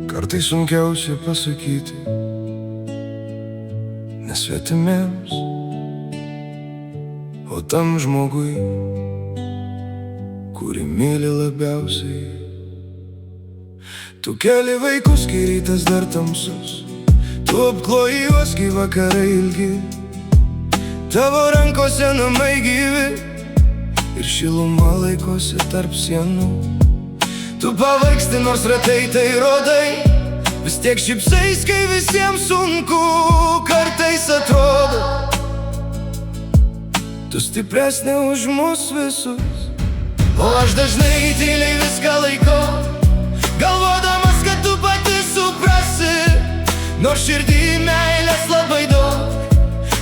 Kartais sunkiausia pasakyti nesvetimiems, o tam žmogui, kurį myli labiausiai. Tu keli vaikus, kai rytas dar tamsus, tu apkloji juos, kai vakarai ilgi. Tavo rankose namai gyvi ir šiluma laikosi tarp sienų. Tu pavargsti, nors retai tai rodai, vis tiek šypsais, kai visiems sunku. Kartais atrodo tu stipresnė už mus visus, o aš dažnai tyliai viską laikau, galvodamas, kad tu pati suprasi. Nors širdį meilės labai daug,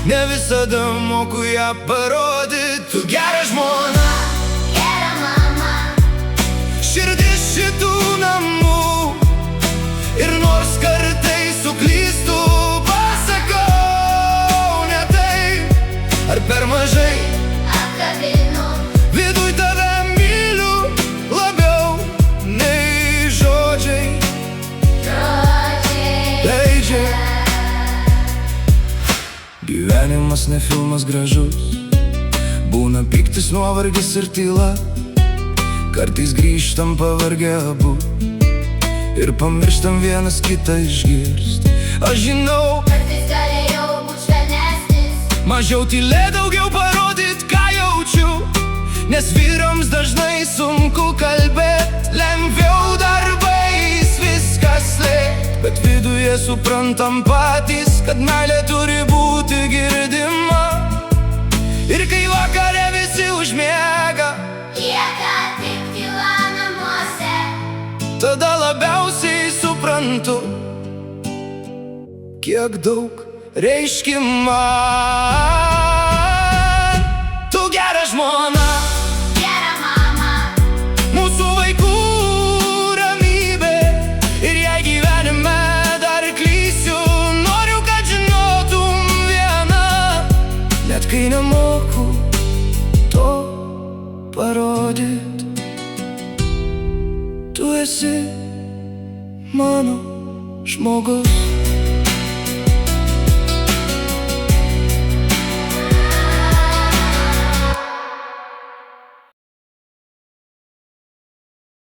ne visada moku ją parodyt. Tu gera žmona, gera mama, širdis šitų namų. Ir nors kartais suklystu, pasakau ne taip ar per mažai, apkabinu, viduj tave myliu labiau nei žodžiai leidžia. Gyvenimas ne filmas gražus, būna pyktis, nuovargis ir tyla. Kartais grįžtam pavargę abu ir pamirštam vienas kitą išgirst. Aš žinau, kartais galėjau būt švelnesnis, mažiau tylė, daugiau parodyt, ką jaučiu. Nes vyrams dažnai sunku kalbėt, lengviau darbais viskas slėpt. Bet viduje suprantam patys, kad meilė turi būti girdima. Ir kai vakare visi užmiega, lieka tik tyla namuose. tada labiausiai suprantu, kiek daug reiški man. Tu gera žmona, Gera mama, mūsų vaikų ramybė. Ir jei gyvenime dar klysiu, noriu, kad žinotum vieną. Net kai nemoku to parodyt, tu esi mano žmogus.